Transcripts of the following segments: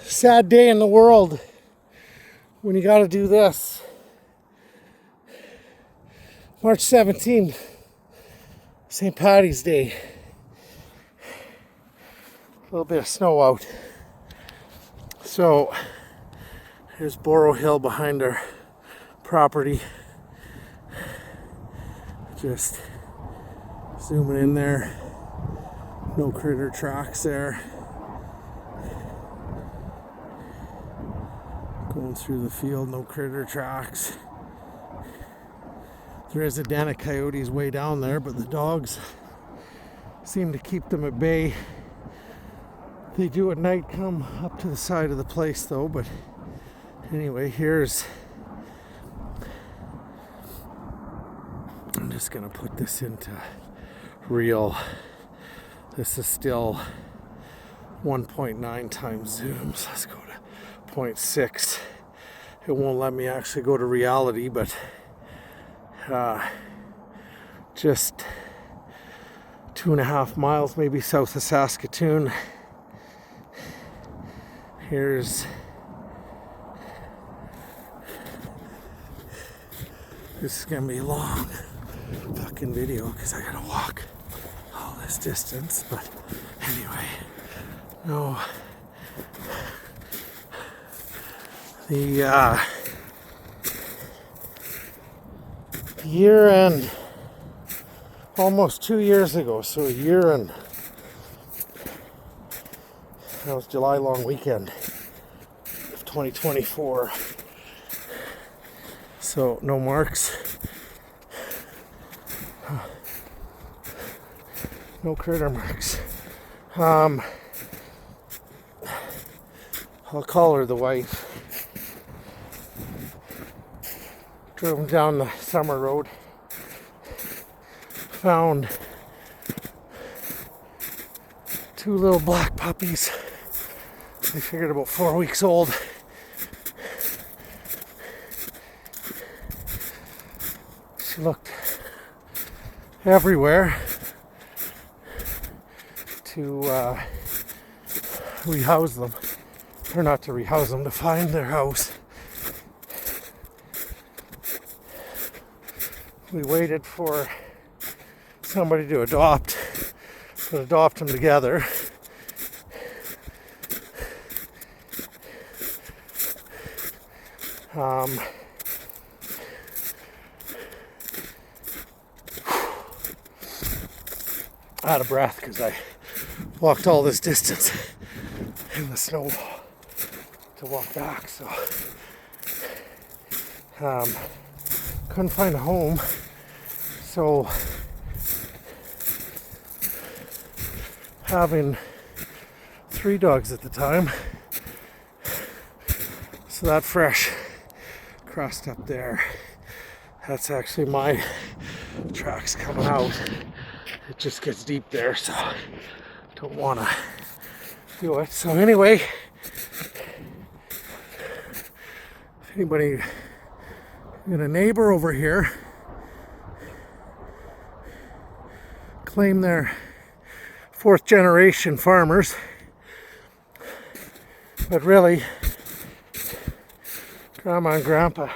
Sad day in the world when you got to do this. March 17th, St. Paddy's Day. A little bit of snow out. So here's Borough Hill behind our property. Just zooming in there. No critter tracks there. Going through the field, no critter tracks. There is a den of coyotes way down there, but the dogs seem to keep them at bay. They do at night come up to the side of the place though, but anyway, I'm just gonna put this into real. This is still 1.9 times zooms. Let's go to 0.6. It won't let me actually go to reality, but just 2.5 miles maybe south of Saskatoon. This is gonna be a long fucking video because I gotta walk all this distance, but anyway, no. The year and almost 2 years ago, so a year and that was July long weekend of 2024. So no marks, no critter marks. I'll call her the wife. Drove down the summer road, found 2 little black puppies. They figured about 4 weeks old. She looked everywhere to rehouse them, or not to rehouse them, to find their house. We waited for somebody to adopt them together. Out of breath because I walked all this distance in the snow to walk back, so couldn't find a home, so having 3 dogs at the time, so that fresh crust up there, that's actually my tracks coming out. It just gets deep there, so don't want to do it. So anyway, if anybody got a neighbor over here claim they're 4th generation farmers, but really grandma and grandpa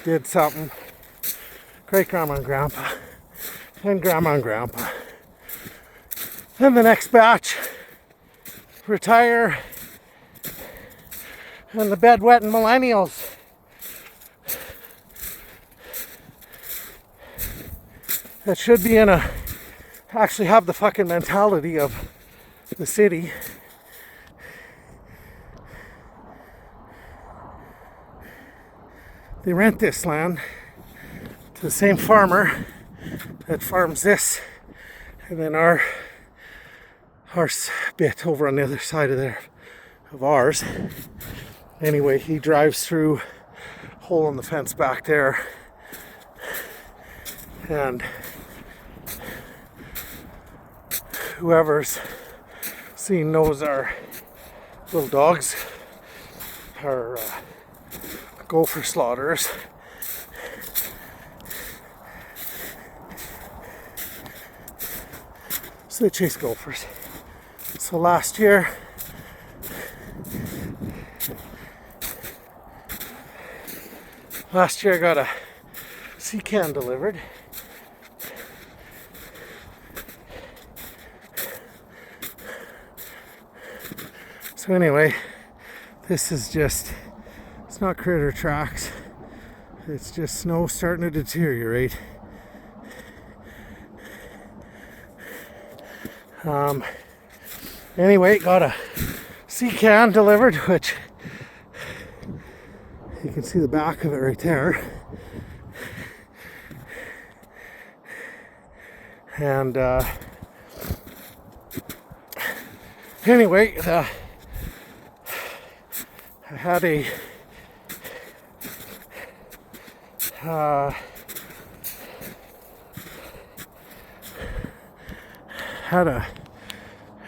did something. Great grandma and grandpa and grandma and grandpa, and the next batch retire, and the bedwetting millennials that should be actually have the fucking mentality of the city. They rent this land to the same farmer that farms this, and then our bit over on the other side of ours. Anyway, he drives through, hole in the fence back there, and whoever's seen knows our little dogs are gopher slaughterers. So they chase gophers. So last year, I got a sea can delivered. So anyway, this is just, it's not critter tracks. It's just snow starting to deteriorate. Anyway, got a sea can delivered, which you can see the back of it right there. And anyway, I had a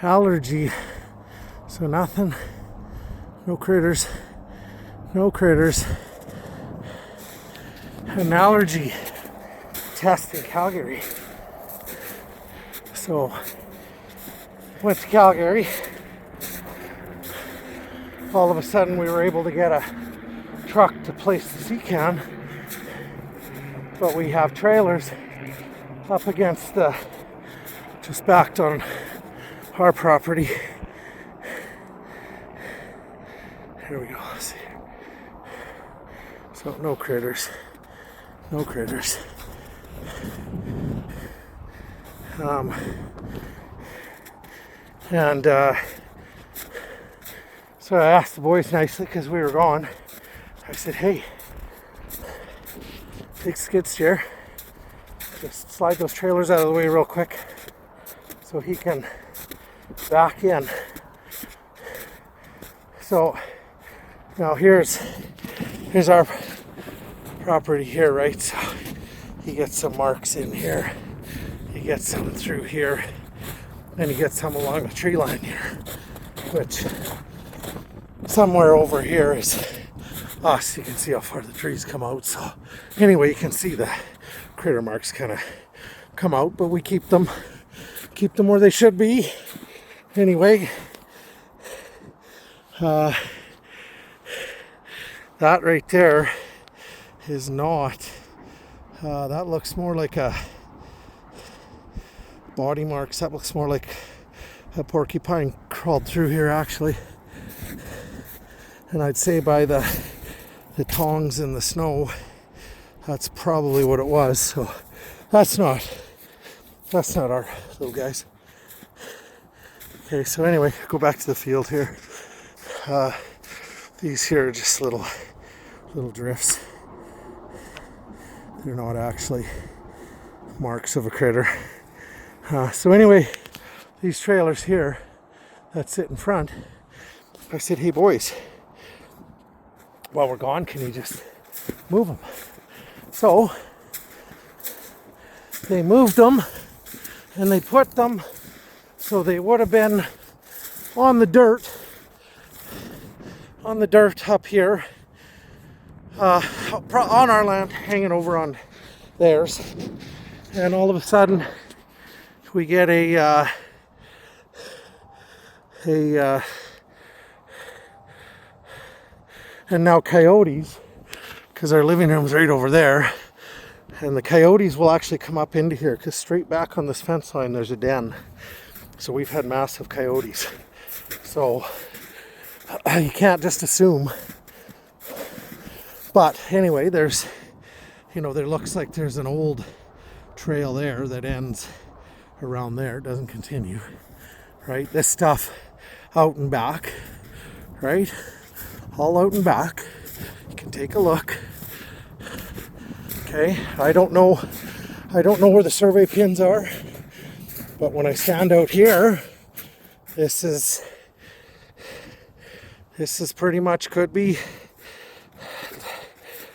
allergy, so nothing, no critters, an allergy test in Calgary. So went to Calgary. All of a sudden we were able to get a truck to place the sea can, but we have trailers up against the, just backed on our property. Here we go, let's see. So no critters. So I asked the boys nicely, because we were gone, I said, hey, take skid steer, just slide those trailers out of the way real quick so he can back in. So now here's our property here, right? So he gets some marks in here, he gets some through here, and he gets some along the tree line here, which somewhere over here is us. You can see how far the trees come out. So anyway, you can see the critter marks kind of come out, but we keep them where they should be. Anyway, that right there is not, that looks more like a body marks. That looks more like a porcupine crawled through here, actually. And I'd say by the tongs in the snow, that's probably what it was. So that's not our little guys. Okay, so anyway, go back to the field here. These here are just little drifts. They're not actually marks of a critter. So anyway, these trailers here that sit in front, I said, hey boys, while we're gone, can you just move them? So they moved them, and they put them so they would have been on the dirt up here, on our land, hanging over on theirs. And all of a sudden we get and now coyotes, because our living room's right over there, and the coyotes will actually come up into here, because straight back on this fence line there's a den. So we've had massive coyotes. So you can't just assume. But anyway, there's, there looks like there's an old trail there that ends around there. It doesn't continue, right? This stuff out and back, right? All out and back. You can take a look. Okay, I don't know where the survey pins are, but when I stand out here, this is pretty much, could be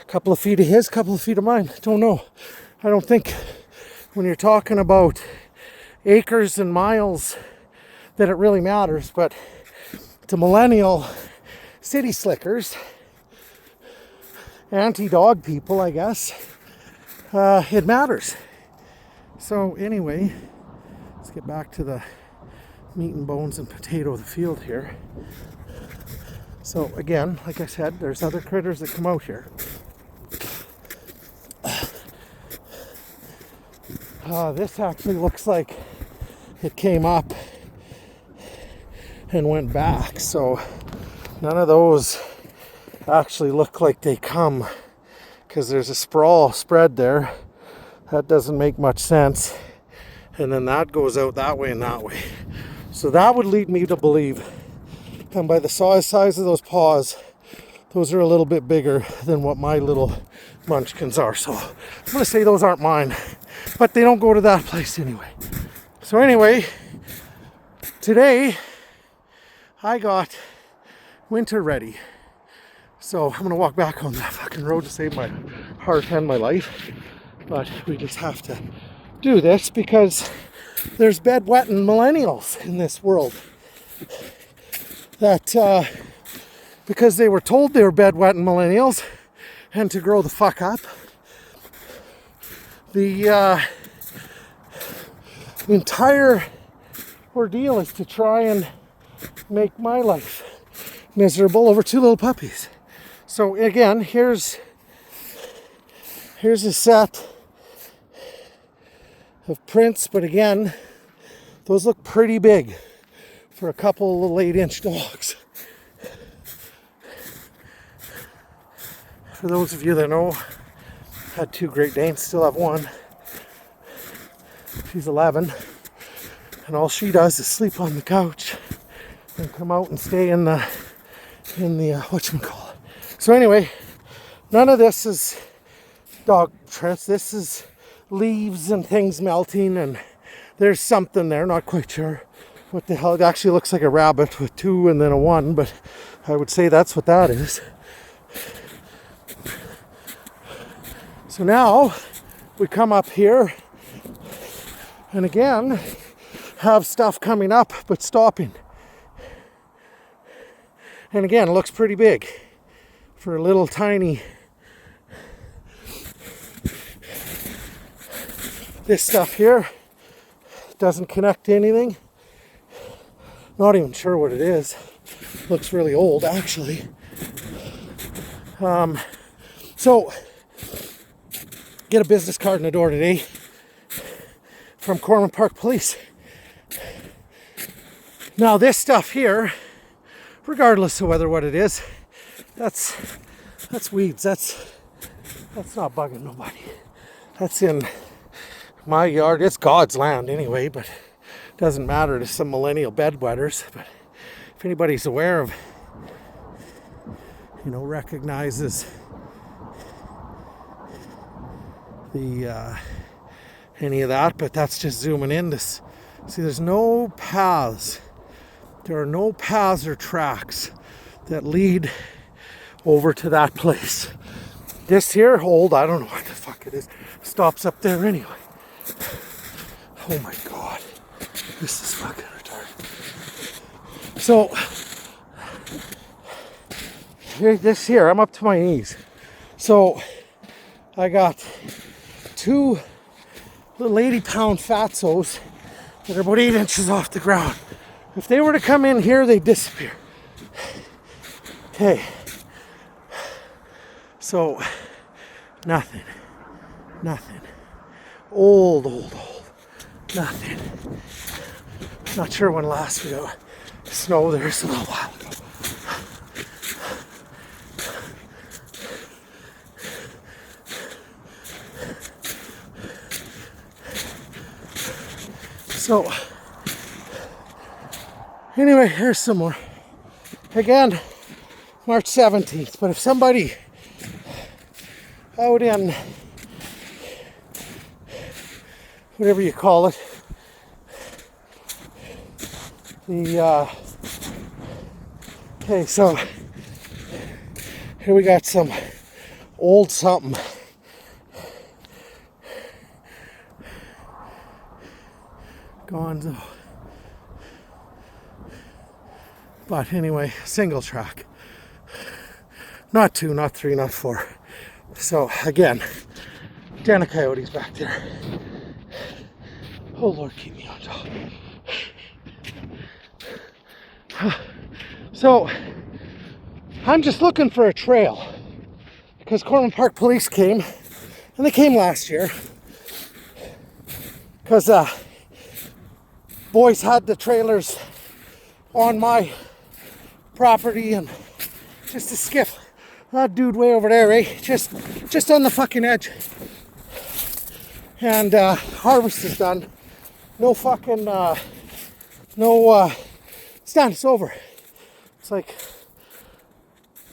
a couple of feet of his, couple of feet of mine. Don't know. I don't think when you're talking about acres and miles that it really matters, but to millennial city slickers, anti-dog people, I guess, it matters. So anyway, Let's get back to the meat and bones and potato of the field here. So again, like I said, there's other critters that come out here. This actually looks like it came up and went back, so none of those actually look like they come, because there's a sprawl spread there. That doesn't make much sense. And then that goes out that way and that way. So that would lead me to believe, and by the size of those paws, those are a little bit bigger than what my little munchkins are. So I'm gonna say those aren't mine, but they don't go to that place anyway. So anyway, today I got winter ready. So I'm gonna walk back on that fucking road to save my heart and my life. But we just have to do this because there's bedwetting millennials in this world that because they were told they were bedwetting millennials and to grow the fuck up, the entire ordeal is to try and make my life miserable over two little puppies. So again, here's a set of prints, but again, those look pretty big for a couple of little 8-inch dogs. For those of you that know, I had 2 Great Danes, still have one. She's 11, and all she does is sleep on the couch and come out and stay in the whatchamacallit. So anyway, none of this is dog prints. This is leaves and things melting, and there's something there, not quite sure what the hell. It actually looks like a rabbit with 2 and then a 1, but I would say that's what that is. So now we come up here and again have stuff coming up but stopping. And again, it looks pretty big for a little tiny. This stuff here doesn't connect to anything. Not even sure what it is. Looks really old, actually. So, get a business card in the door today from Cormorant Park Police. Now, this stuff here, regardless of what it is, that's weeds. That's not bugging nobody. That's in my yard. It's God's land anyway, but it doesn't matter to some millennial bedwetters. But if anybody's aware of, recognizes the any of that, but that's just zooming in. See, there's no paths. There are no paths or tracks that lead over to that place. This here hold, I don't know what the fuck it is, stops up there anyway. Oh my God, this is fucking retarded. So, this here, I'm up to my knees. So, I got 2 little 80-pound fatsos that are about 8 inches off the ground. If they were to come in here, they'd disappear. Okay. So, nothing. Old. Nothing. Not sure when last we got snow. There's a little while ago. So, anyway, here's some more. Again, March 17th. But if somebody out in whatever you call it, okay, so here we got some old something. Gonzo. But anyway, single track. Not 2, not 3, not 4. So again, den of coyotes back there. Oh Lord, keep me on top. So, I'm just looking for a trail because Cortland Park Police came, and they came last year because boys had the trailers on my property, and just a skiff. That dude way over there, eh? Just on the fucking edge. And harvest is done. No fucking it's done, it's over. It's like,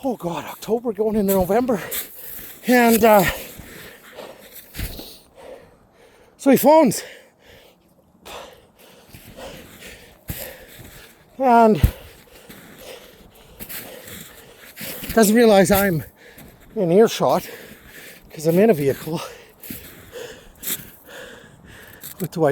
oh God, October going into November. And so he phones. And doesn't realize I'm in earshot because I'm in a vehicle with the wife.